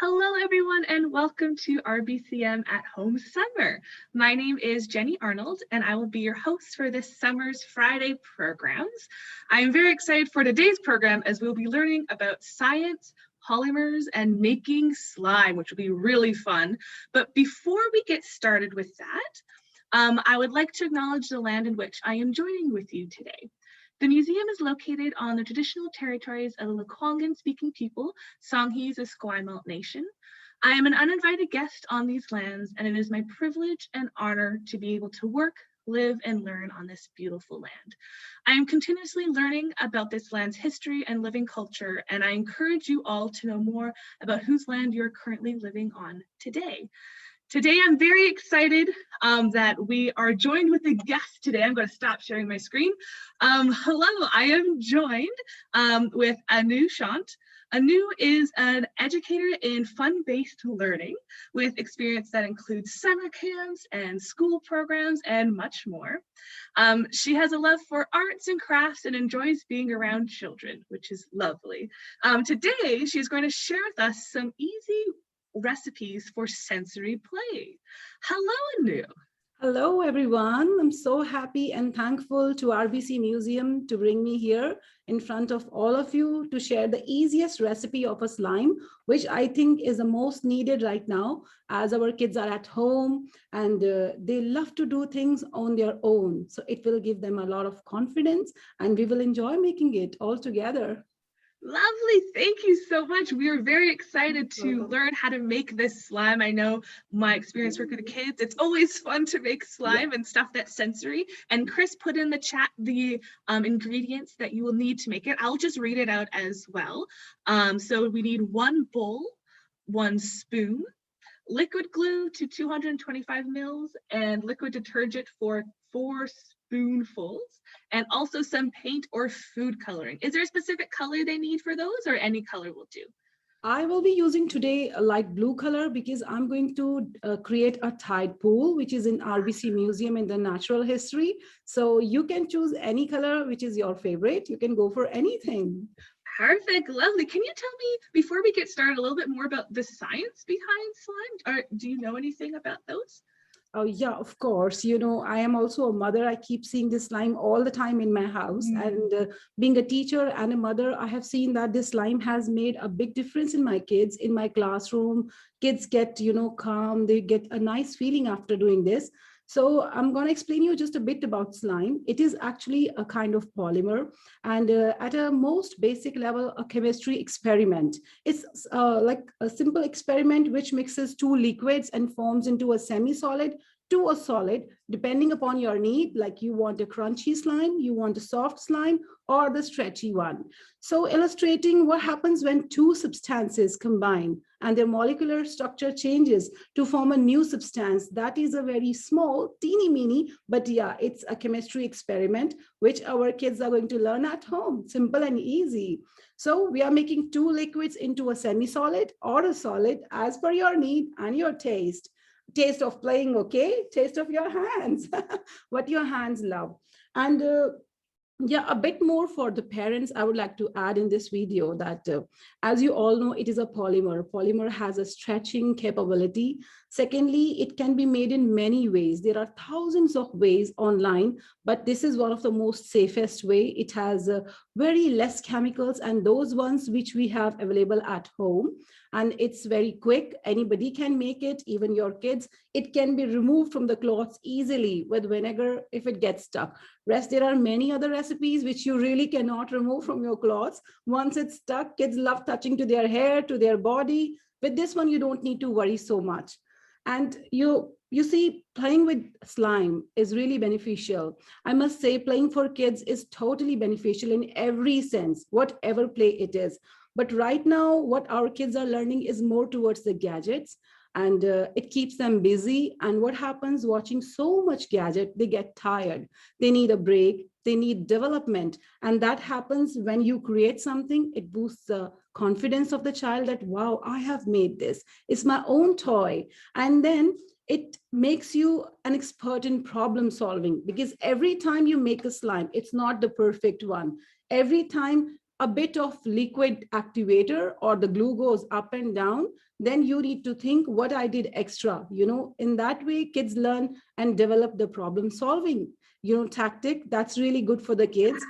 Hello, everyone, and welcome to RBCM at Home Summer. My name is Jenny Arnold, and I will be your host for this summer's Friday programs. I am very excited for today's program as we'll be learning about science, polymers, and making slime, which will be really fun. But before we get started with that, I would like to acknowledge the land in which I am joining with you today. The museum is located on the traditional territories of the Lekwungen-speaking people, Songhees Esquimalt Nation. I am an uninvited guest on these lands, and it is my privilege and honor to be able to work, live, and learn on this beautiful land. I am continuously learning about this land's history and living culture, and I encourage you all to know more about whose land you're currently living on today. Today, I'm very excited that we are joined with a guest today. I'm going to stop sharing my screen. Hello, I am joined with Anu Shant. Anu is an educator in fun-based learning with experience that includes summer camps and school programs and much more. She has a love for arts and crafts and enjoys being around children, which is lovely. Today, she's going to share with us some easy recipes for sensory play. Hello, Anu. Hello, everyone. I'm so happy and thankful to RBC Museum to bring me here in front of all of you to share the easiest recipe of a slime, which I think is the most needed right now as our kids are at home and they love to do things on their own. So it will give them a lot of confidence and we will enjoy making it all together. Lovely. Thank you so much. We are very excited to learn how to make this slime. I know my experience working with kids, it's always fun to make slime and stuff that's sensory. And Chris put in the chat the ingredients that you will need to make it. I'll just read it out as well. So we need 1 bowl, 1 spoon, liquid glue to 225 mils, and liquid detergent for 4 spoonfuls, and also some paint or food coloring. Is there a specific color they need for those, or any color will do? I will be using today a light blue color because I'm going to create a tide pool, which is in RBC Museum in the Natural History. So you can choose any color, which is your favorite. You can go for anything. Perfect, lovely. Can you tell me, before we get started, a little bit more about the science behind slime? Or do you know anything about those? Oh, yeah, of course. You know, I am also a mother. I keep seeing this slime all the time in my house. And being a teacher and a mother, I have seen that this slime has made a big difference in my kids, in my classroom. Kids get, calm. They get a nice feeling after doing this. So I'm going to explain you just a bit about slime. It is actually a kind of polymer and at a most basic level, a chemistry experiment. It's like a simple experiment which mixes 2 liquids and forms into a semi-solid to a solid, depending upon your need, like you want a crunchy slime, you want a soft slime, or the stretchy one. So illustrating what happens when 2 substances combine and their molecular structure changes to form a new substance that is a very small, teeny mini, but yeah, it's a chemistry experiment, which our kids are going to learn at home, simple and easy. So we are making 2 liquids into a semi-solid or a solid as per your need and your taste. Taste of playing, okay? Taste of your hands, what your hands love. And yeah, a bit more for the parents, I would like to add in this video that as you all know, it is a polymer. Polymer has a stretching capability. Secondly, it can be made in many ways. There are thousands of ways online, but this is one of the most safest way. It has very less chemicals and those ones which we have available at home. And it's very quick. Anybody can make it, even your kids. It can be removed from the cloths easily with vinegar if it gets stuck. Rest, there are many other recipes which you really cannot remove from your clothes. Once it's stuck, kids love touching to their hair, to their body. With this one, you don't need to worry so much. And you see, playing with slime is really beneficial. I must say, playing for kids is totally beneficial in every sense, whatever play it is. But right now, what our kids are learning is more towards the gadgets, and it keeps them busy. And what happens watching so much gadget, they get tired. They need a break. They need development. And that happens when you create something. It boosts the confidence of the child that, wow, I have made this. It's my own toy. And then it makes you an expert in problem solving, because every time you make a slime, it's not the perfect one. Every time a bit of liquid activator or the glue goes up and down, then you need to think what I did extra. In that way, kids learn and develop the problem solving, tactic. That's really good for the kids.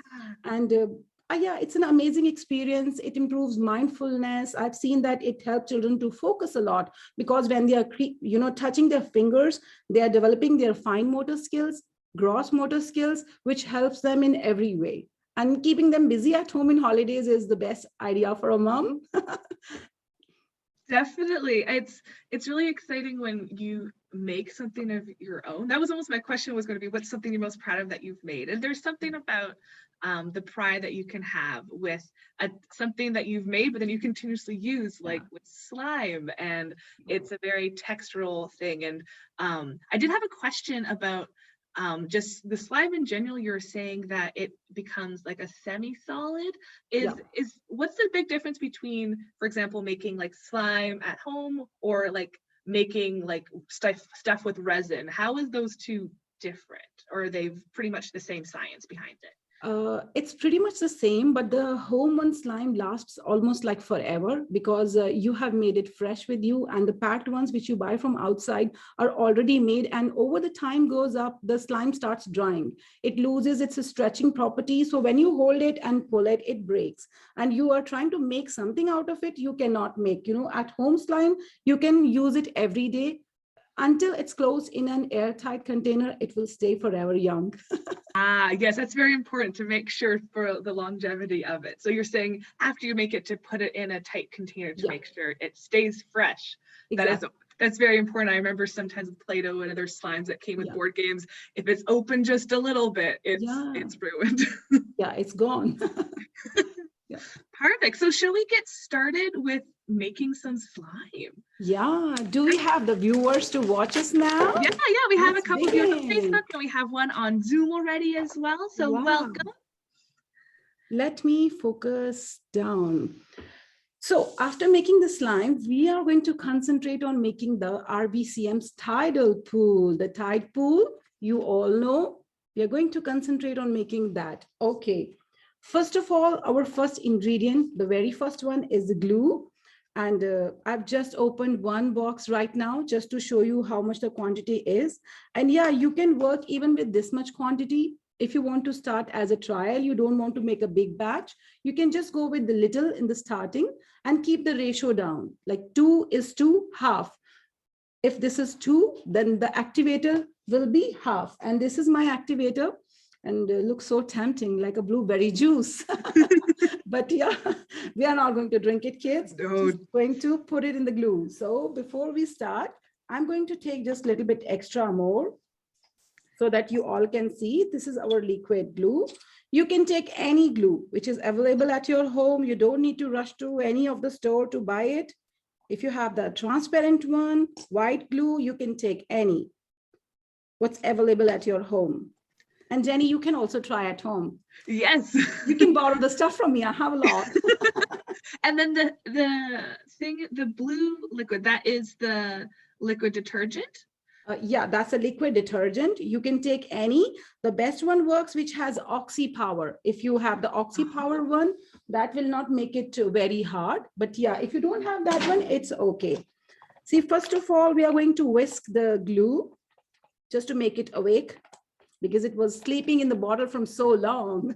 And yeah, it's an amazing experience. It improves mindfulness. I've seen that it helps children to focus a lot, because when they are, touching their fingers, they are developing their fine motor skills, gross motor skills, which helps them in every way. And keeping them busy at home in holidays is the best idea for a mom. Definitely. It's really exciting when you make something of your own. That was almost my question, was going to be, what's something you're most proud of that you've made? And there's something about the pride that you can have with something that you've made, but then you continuously use, like with slime, and it's a very textural thing. And I did have a question about just the slime in general. You're saying that it becomes like a semi-solid. Is what's the big difference between, for example, making like slime at home or like making like stuff with resin? How is those two different, or are they pretty much the same science behind it? It's pretty much the same, but the home one slime lasts almost like forever, because you have made it fresh with you, and the packed ones which you buy from outside are already made, and over the time goes up, the slime starts drying. It loses its stretching property. So when you hold it and pull it, it breaks. And you are trying to make something out of it, you cannot make. At home slime, you can use it every day. Until it's closed in an airtight container, it will stay forever young. Yes, that's very important to make sure for the longevity of it. So you're saying after you make it, to put it in a tight container to make sure it stays fresh. Exactly. That's very important. I remember sometimes with Play-Doh and other slimes that came with board games, if it's open just a little bit, it's ruined. Yeah, it's gone. Perfect. So shall we get started with making some slime? Yeah. Do we have the viewers to watch us now? Yeah, we have a couple of viewers on Facebook, and we have one on Zoom already as well. So welcome. Let me focus down. So after making the slime, we are going to concentrate on making the RBCM's tidal pool. The tide pool, you all know, we are going to concentrate on making that. Okay. First of all, our first ingredient, the very first one, is the glue. And I've just opened one box right now just to show you how much the quantity is. And yeah, you can work even with this much quantity. If you want to start as a trial, you don't want to make a big batch, you can just go with the little in the starting and keep the ratio down, like 2:1/2. If this is 2, then the activator will be half. And this is my activator. And looks so tempting, like a blueberry juice. But yeah, we are not going to drink it, kids. Just going to put it in the glue. So before we start, I'm going to take just a little bit extra more so that you all can see. This is our liquid glue. You can take any glue which is available at your home. You don't need to rush to any of the store to buy it. If you have the transparent one, white glue, you can take any. What's available at your home. And Jenny, you can also try at home. Yes. You can borrow the stuff from me. I have a lot. And then the blue liquid, that is the liquid detergent? Yeah, that's a liquid detergent. You can take any. The best one works, which has oxy power. If you have the oxy power one, that will not make it very hard. But yeah, if you don't have that one, it's okay. See, first of all, we are going to whisk the glue just to make it awake, because it was sleeping in the bottle from so long.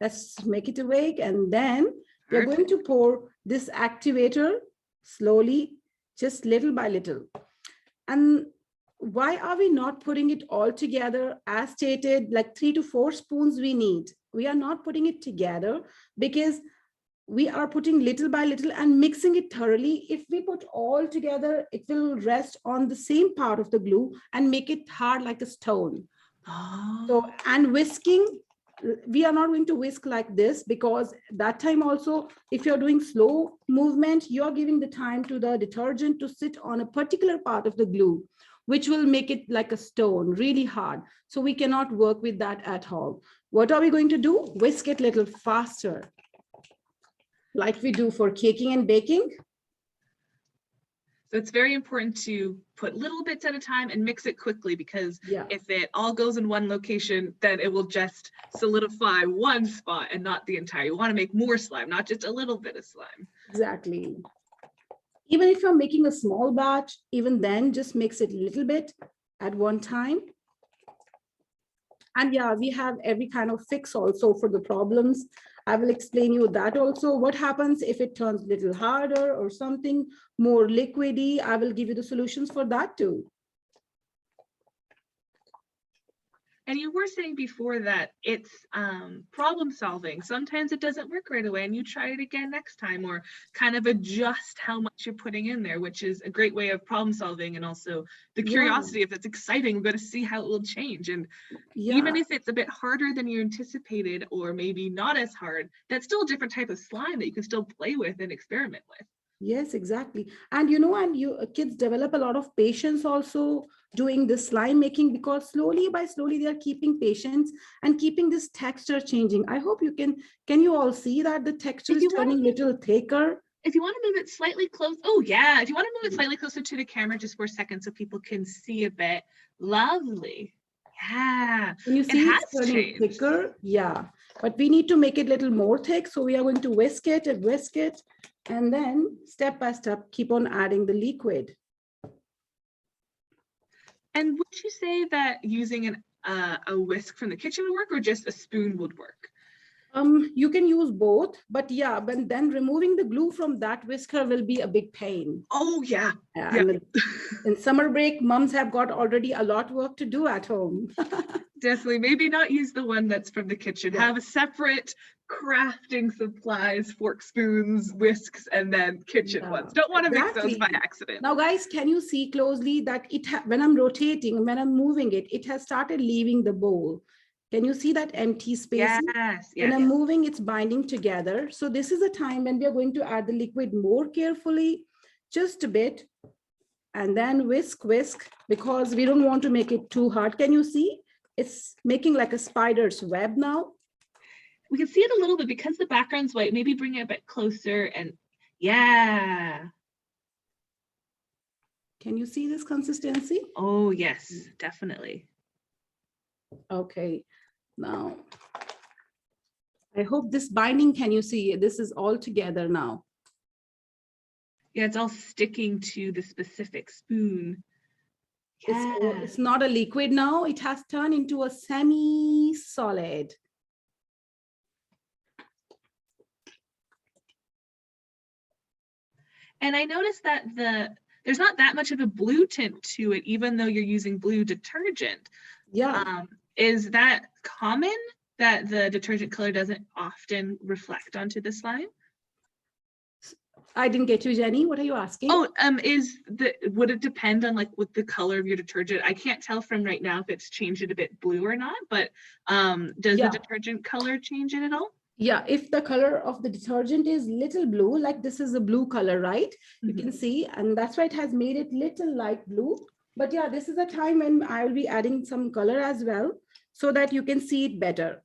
Let's make it awake. And then we're going to pour this activator slowly, just little by little. And why are we not putting it all together? As stated, like 3 to 4 spoons we need. We are not putting it together because we are putting little by little and mixing it thoroughly. If we put all together, it will rest on the same part of the glue and make it hard like a stone. So, and whisking, we are not going to whisk like this, because that time also, if you're doing slow movement, you're giving the time to the detergent to sit on a particular part of the glue, which will make it like a stone, really hard. So we cannot work with that at all. What are we going to do? Whisk it a little faster, like we do for caking and baking. So it's very important to put little bits at a time and mix it quickly, because if it all goes in one location, then it will just solidify one spot and not the entire. You want to make more slime, not just a little bit of slime. Exactly. Even if you're making a small batch, even then just mix it a little bit at one time. And yeah, we have every kind of fix also for the problems. I will explain you that also. What happens if it turns a little harder or something more liquidy? I will give you the solutions for that too. And you were saying before that it's problem solving. Sometimes it doesn't work right away and you try it again next time, or kind of adjust how much you're putting in there, which is a great way of problem solving. And also the curiosity, if it's exciting, we're going to see how it will change. And even if it's a bit harder than you anticipated, or maybe not as hard, that's still a different type of slime that you can still play with and experiment with. Yes, exactly. And you know, and kids develop a lot of patience also doing this slime making, because slowly by slowly they are keeping patience and keeping this texture changing. I hope you can you all see that the texture is turning a little thicker? If you want to move it slightly close, oh yeah, if you want to move it slightly closer to the camera just for a second so people can see a bit. Lovely. Yeah. Can you see it's turning thicker? Yeah, but we need to make it a little more thick. So we are going to whisk it, and then step by step, keep on adding the liquid. And would you say that using a whisk from the kitchen would work, or just a spoon would work? You can use both, but yeah, but then removing the glue from that whisker will be a big pain. Oh yeah. In summer break, moms have got already a lot of work to do at home. Definitely, maybe not use the one that's from the kitchen. Have a separate crafting supplies, fork, spoons, whisks, and then kitchen ones. Don't want to mix those by accident. Now guys, can you see closely that when I'm rotating, when I'm moving it, it has started leaving the bowl. Can you see that empty space? Yes. When I'm moving, it's binding together. So this is a time when we are going to add the liquid more carefully, just a bit, and then whisk, because we don't want to make it too hard. Can you see? It's making like a spider's web now. We can see it a little bit because the background's white. Maybe bring it a bit closer, and yeah. Can you see this consistency? Oh yes, definitely. Okay. Now, I hope this binding, can you see? This is all together now. Yeah, it's all sticking to the specific spoon. Yeah. It's not a liquid now. It has turned into a semi-solid. And I noticed that there's not that much of a blue tint to it, even though you're using blue detergent. Yeah. Is that common, that the detergent color doesn't often reflect onto the slime? I didn't get you, Jenny. What are you asking? Oh, would it depend on with the color of your detergent? I can't tell from right now if it's changed it a bit blue or not, but does the detergent color change it at all? Yeah, if the color of the detergent is little blue, like this is a blue color, right? You can see, and that's why it has made it little light blue. But yeah, this is a time when I will be adding some color as well, so that you can see it better.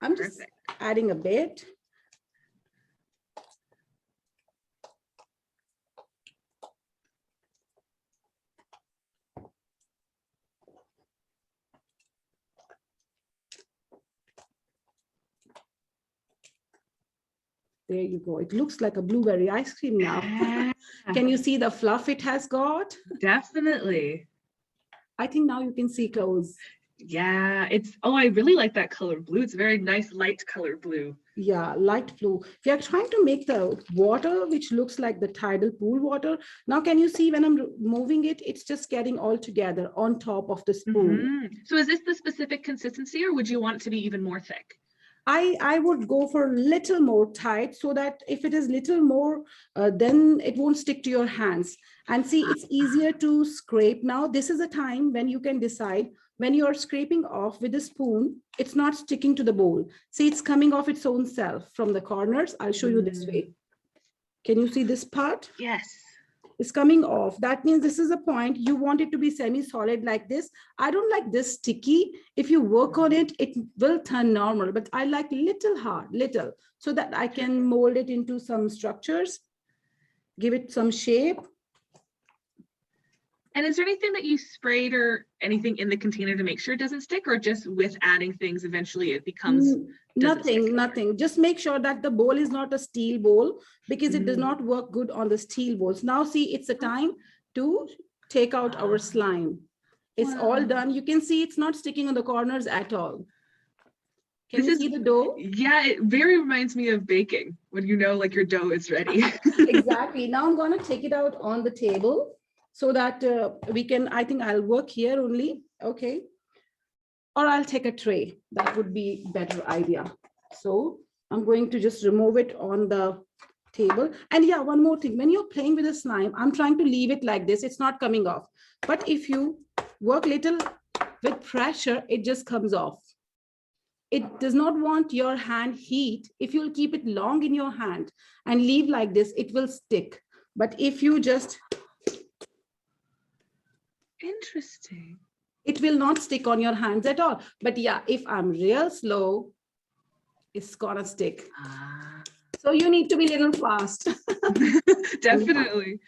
I'm just adding a bit. There you go. It looks like a blueberry ice cream now. Can you see the fluff it has got? Definitely. I think now you can see close. Yeah, I really like that color blue. It's a very nice light color blue. Yeah, light blue. We are trying to make the water, which looks like the tidal pool water. Now, can you see when I'm moving it, it's just getting all together on top of the spoon. So is this the specific consistency, or would you want it to be even more thick? I would go for a little more tight, so that if it is little more, then it won't stick to your hands. And see, it's easier to scrape now. This is a time when you can decide, when you're scraping off with a spoon, it's not sticking to the bowl. See, it's coming off its own self from the corners. I'll show you this way. Can you see this part? Yes. It's coming off. That means this is a point you want it to be semi-solid like this. I don't like this sticky. If you work on it, it will turn normal, but I like little hard, so that I can mold it into some structures, give it some shape. And is there anything that you sprayed or anything in the container to make sure it doesn't stick, or just with adding things, eventually it becomes, doesn't stick anymore? Nothing. Just make sure that the bowl is not a steel bowl, because it does not work good on the steel bowls. Now see, it's a time to take out our slime. It's all done. You can see it's not sticking on the corners at all. Can you see the dough? Yeah, it very reminds me of baking, when you know like your dough is ready. Exactly. Now I'm going to take it out on the table so that we can, I think I'll work here only. Okay. Or I'll take a tray. That would be better idea. So I'm going to just remove it on the table. And yeah, one more thing. When you're playing with the slime, I'm trying to leave it like this. It's not coming off. But if you work little with pressure, it just comes off. It does not want your hand heat. If you'll keep it long in your hand and leave like this, it will stick. But if you just... Interesting. It will not stick on your hands at all. But yeah, if I'm real slow, it's gonna stick. So you need to be a little fast. Definitely.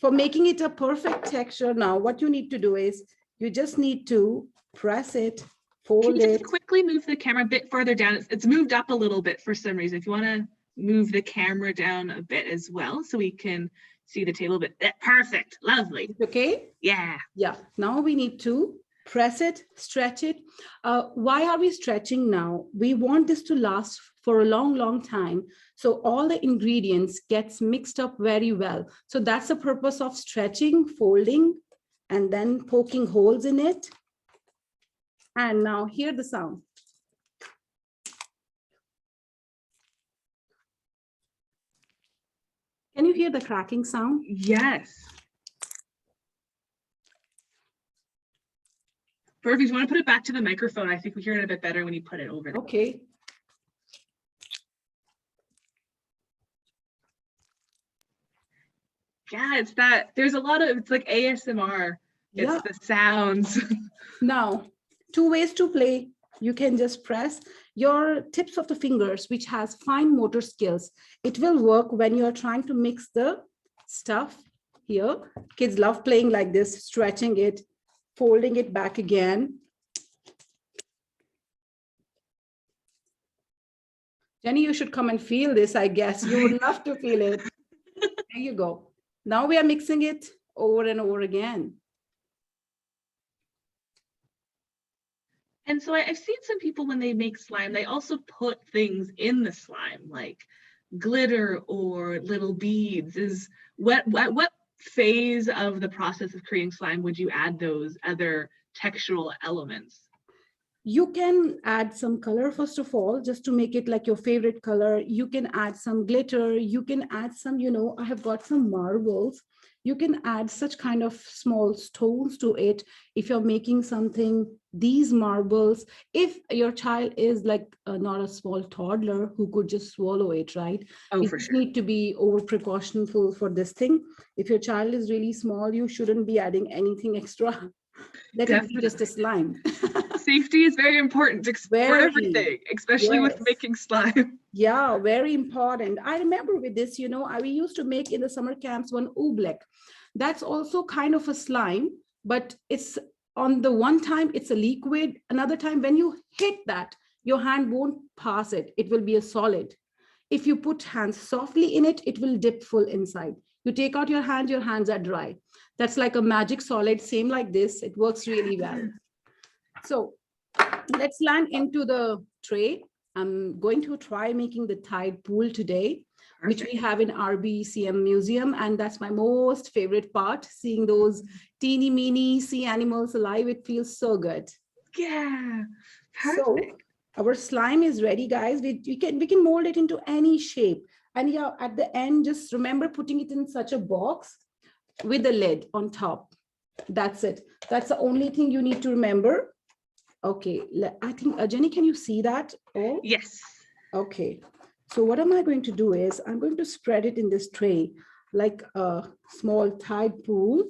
For making it a perfect texture now, what you need to do is you just need to press it, fold Can you it. just quickly move the camera a bit further down? It's moved up a little bit for some reason. If you want to move the camera down a bit as well, so we can see the table a bit. Perfect. Lovely. Okay? Yeah. Yeah. Now we need to press it, stretch it. Why are we stretching now? We want this to last for a long, long time. So all the ingredients gets mixed up very well. So that's the purpose of stretching, folding, and then poking holes in it. And now hear the sound. Can you hear the cracking sound? Yes. Perfect. If you want to put it back to the microphone, I think we hear it a bit better when you put it over there. Okay. Yeah, it's that. There's a lot of, it's like ASMR. It's Yeah. the sounds. Now, 2 ways to play. You can just press your tips of the fingers, which has fine motor skills. It will work when you're trying to mix the stuff here. Kids love playing like this, stretching it, folding it back again. Jenny, you should come and feel this, I guess. You would love to feel it. There you go. Now we are mixing it over and over again. And so I've seen some people, when they make slime, they also put things in the slime, like glitter or little beads. What phase of the process of creating slime would you add those other textural elements? You can add some color, first of all, just to make it like your favorite color. You can add some glitter. You can add some, I have got some marbles. You can add such kind of small stones to it. If you're making something, these marbles, if your child is like not a small toddler who could just swallow it, right? Oh, for sure. Need to be over precautionful for this thing. If your child is really small, you shouldn't be adding anything extra. Let it be just a slime. Safety is very important for everything, especially with making slime. Yeah, very important. I remember with this, we used to make in the summer camps one oobleck. That's also kind of a slime, but it's on the one time it's a liquid. Another time when you hit that, your hand won't pass it. It will be a solid. If you put hands softly in it, it will dip full inside. You take out your hands are dry. That's like a magic solid, same like this. It works really well. So let's land into the tray. I'm going to try making the tide pool today, which we have in RBCM Museum. And that's my most favorite part, seeing those teeny meeny sea animals alive. It feels so good. Yeah, perfect. So our slime is ready, guys. We can mold it into any shape. And yeah, at the end, just remember putting it in such a box with a lid on top. That's it. That's the only thing you need to remember. Okay, I think, Jenny, can you see that? Oh, yes. Okay, so what am I going to do is I'm going to spread it in this tray like a small tide pool,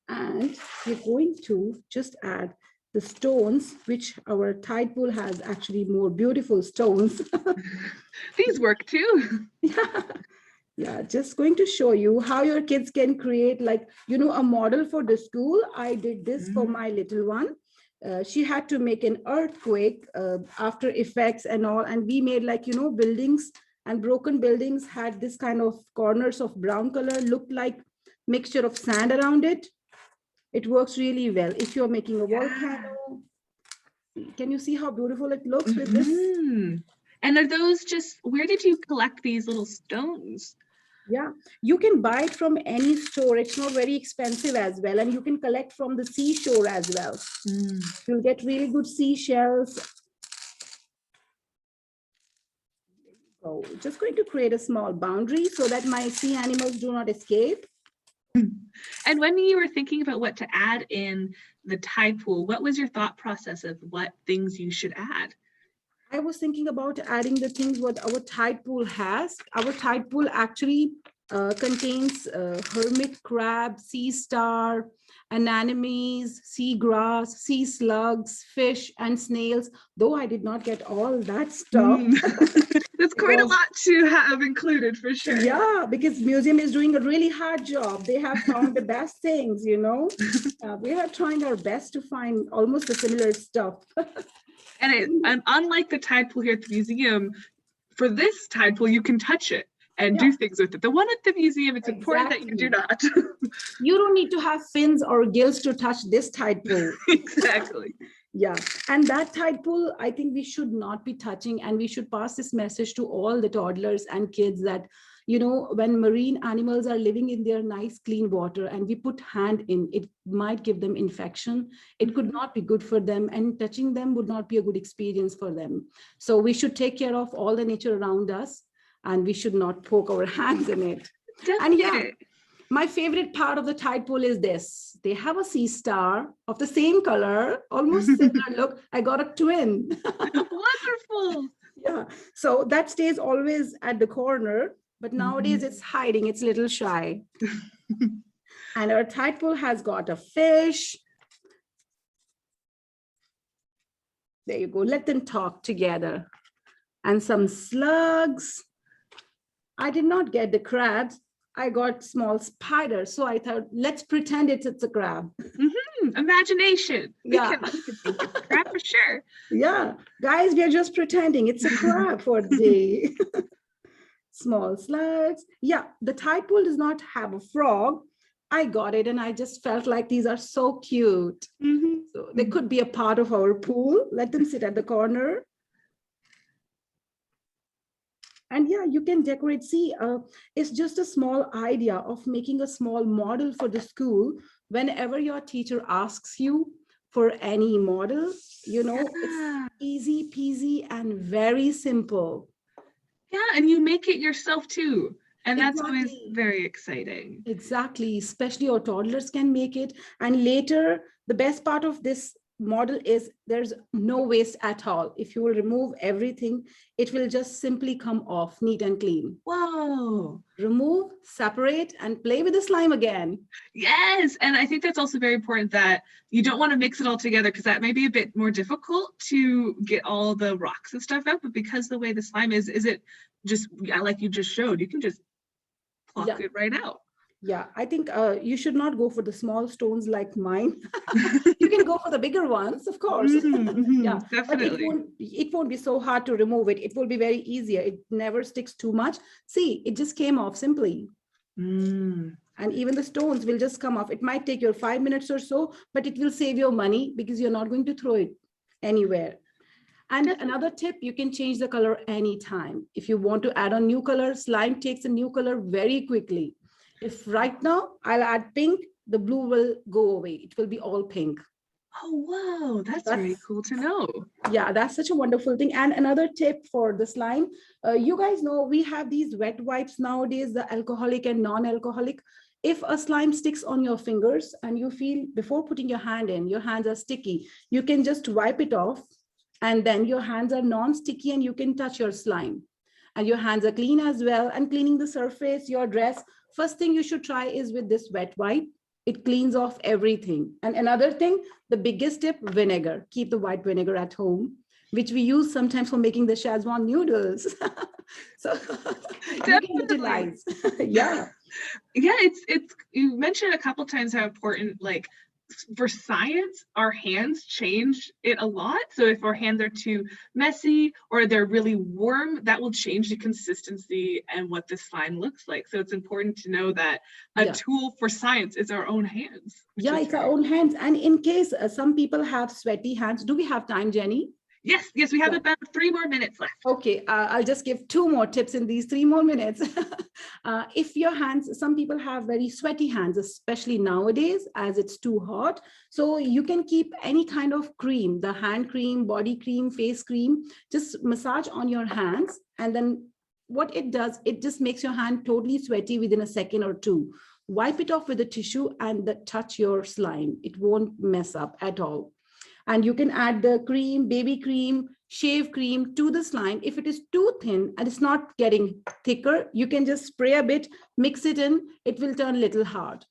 and we're going to just add the stones, which our tide pool has actually more beautiful stones. These work too. Yeah. Yeah, just going to show you how your kids can create, like, a model for the school. I did this for my little one. She had to make an earthquake, after effects and all. And we made, like, buildings, and broken buildings had this kind of corners of brown color, looked like mixture of sand around it. It works really well. If you're making a volcano, can you see how beautiful it looks with this? And are those just, where did you collect these little stones? Yeah, you can buy it from any store. It's not very expensive as well. And you can collect from the seashore as well. You'll get really good seashells. So just going to create a small boundary so that my sea animals do not escape. And when you were thinking about what to add in the tide pool, what was your thought process of what things you should add? I was thinking about adding the things what our tide pool has. Our tide pool actually contains hermit crab, sea star, anemones, seagrass, sea slugs, fish, and snails, though I did not get all that stuff. That's quite a lot to have included, for sure. Yeah, because museum is doing a really hard job. They have found the best things, we are trying our best to find almost the similar stuff. And unlike the tide pool here at the museum, for this tide pool, you can touch it and do things with it. The one at the museum, it's important that you do not. You don't need to have fins or gills to touch this tide pool. Exactly. Yeah, and that tide pool, I think we should not be touching, and we should pass this message to all the toddlers and kids that, when marine animals are living in their nice clean water and we put hand in, it might give them infection. It could not be good for them, and touching them would not be a good experience for them. So we should take care of all the nature around us, and we should not poke our hands in it. Definitely. And my favorite part of the tide pool is this. They have a sea star of the same color, almost similar look. I got a twin. Wonderful. Yeah, so that stays always at the corner, but nowadays it's hiding. It's a little shy. And our tide pool has got a fish. There you go. Let them talk together. And some slugs. I did not get the crabs. I got small spiders. So I thought, let's pretend it's a crab. Imagination. Yeah. We can think it's a crab for sure. Yeah. Guys, we are just pretending it's a crab for the day. Small slugs. Yeah. The tide pool does not have a frog. I got it, and I just felt like these are so cute. So they could be a part of our pool. Let them sit at the corner. And yeah, you can decorate. See, it's just a small idea of making a small model for the school. Whenever your teacher asks you for any model, it's easy peasy and very simple. Yeah, and you make it yourself too. And that's always very exciting. Exactly, especially your toddlers can make it. And later, the best part of this model is there's no waste at all. If you will remove everything, it will just simply come off neat and clean. Whoa. Remove, separate, and play with the slime again. Yes, and I think that's also very important that you don't want to mix it all together, because that may be a bit more difficult to get all the rocks and stuff out. But because the way the slime is it just, like you just showed, you can just pluck it right out. Yeah, I think you should not go for the small stones like mine. You can go for the bigger ones, of course. Yeah, definitely. But it won't be so hard to remove it. It will be very easier. It never sticks too much. See, it just came off simply. And even the stones will just come off. It might take you 5 minutes or so, but it will save your money because you're not going to throw it anywhere. And another tip, you can change the color anytime. If you want to add on new color, slime takes a new color very quickly. If right now I'll add pink, the blue will go away. It will be all pink. Oh, wow. That's very cool to know. Yeah, that's such a wonderful thing. And another tip for the slime, you guys know we have these wet wipes nowadays, the alcoholic and non-alcoholic. If a slime sticks on your fingers and you feel before putting your hand in, your hands are sticky, you can just wipe it off, and then your hands are non-sticky and you can touch your slime. And your hands are clean as well. And cleaning the surface, your dress, first thing you should try is with this wet wipe. It cleans off everything. And another thing, the biggest tip, vinegar. Keep the white vinegar at home. which we use sometimes for making the Szechuan noodles. So you can Definitely. utilize. Yeah. Yeah, it's you mentioned a couple times how important, like, for science, our hands change it a lot. So if our hands are too messy or they're really warm, that will change the consistency and what the slime looks like. So it's important to know that a Yeah. tool for science is our own hands, which Yeah, is it's our very own hands. And in case some people have sweaty hands, do we have time, Jenny? yes, we have Yeah. about 3 more minutes left. Okay, I'll just give 2 more tips in these 3 more minutes. If your hands, some people have very sweaty hands, especially nowadays as it's too hot. So you can keep any kind of cream, the hand cream, body cream, face cream, just massage on your hands. And then what it does, it just makes your hand totally sweaty within a second or two. Wipe it off with a tissue and touch your slime. It won't mess up at all. And you can add the cream, baby cream, shave cream to the slime. If it is too thin and it's not getting thicker, you can just spray a bit, mix it in, it will turn a little hard.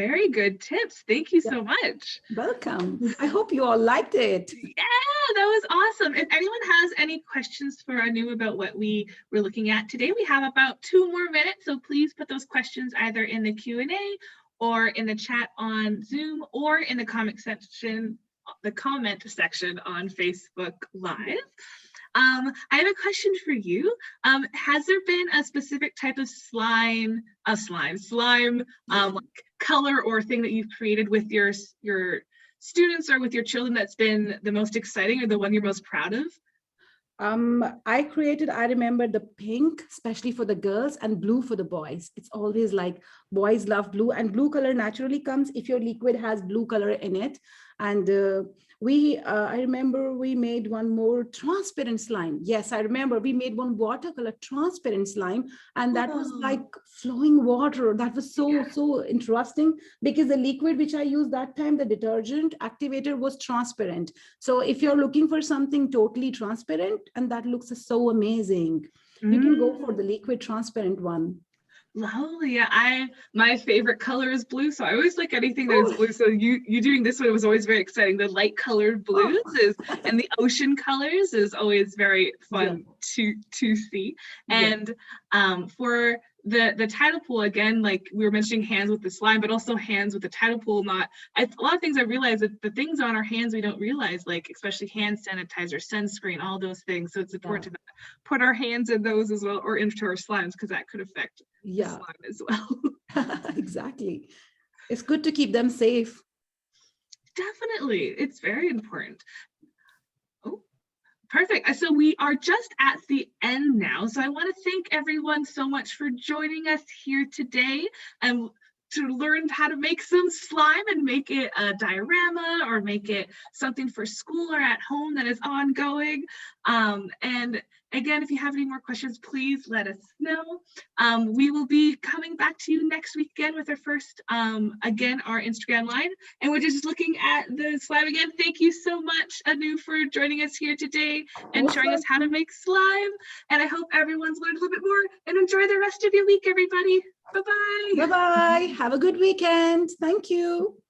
Very good tips. Thank you Yeah. so much. Welcome. I hope you all liked it. Yeah, that was awesome. If anyone has any questions for Anu about what we were looking at today, we have about 2 more minutes. So please put those questions either in the Q&A or in the chat on Zoom or in the comment section on Facebook Live. I have a question for you. Has there been a specific type of slime, like color or thing that you've created with your students or with your children that's been the most exciting or the one you're most proud of? I remember the pink, especially for the girls, and blue for the boys. It's always like boys love blue, and blue color naturally comes if your liquid has blue color in it. And I remember we made one more transparent slime. Yes, I remember we made one watercolor transparent slime, and that was like flowing water. That was so interesting because the liquid which I used that time, the detergent activator, was transparent. So if you're looking for something totally transparent and that looks so amazing, you can go for the liquid transparent one. Lovely. Yeah, my favorite color is blue, so I always like anything that is blue. So you doing this one was always very exciting. The light colored blues and the ocean colors is always very fun to see. And for the tidal pool, again, like we were mentioning hands with the slime, but also hands with the tidal pool. A lot of things I realize that the things on our hands we don't realize, like especially hand sanitizer, sunscreen, all those things. So it's important to put our hands in those as well, or into our slimes, because that could affect the slime as well. Exactly. It's good to keep them safe. Definitely. It's very important. Oh, perfect. So we are just at the end now. So I want to thank everyone so much for joining us here today and to learn how to make some slime and make it a diorama or make it something for school or at home that is ongoing. And again, if you have any more questions, please let us know. We will be coming back to you next week again with our first, again, our Instagram Live. And we're just looking at the slime again. Thank you so much, Anu, for joining us here today and showing us how to make slime. And I hope everyone's learned a little bit more, and enjoy the rest of your week, everybody. Bye-bye. Bye-bye. Have a good weekend. Thank you.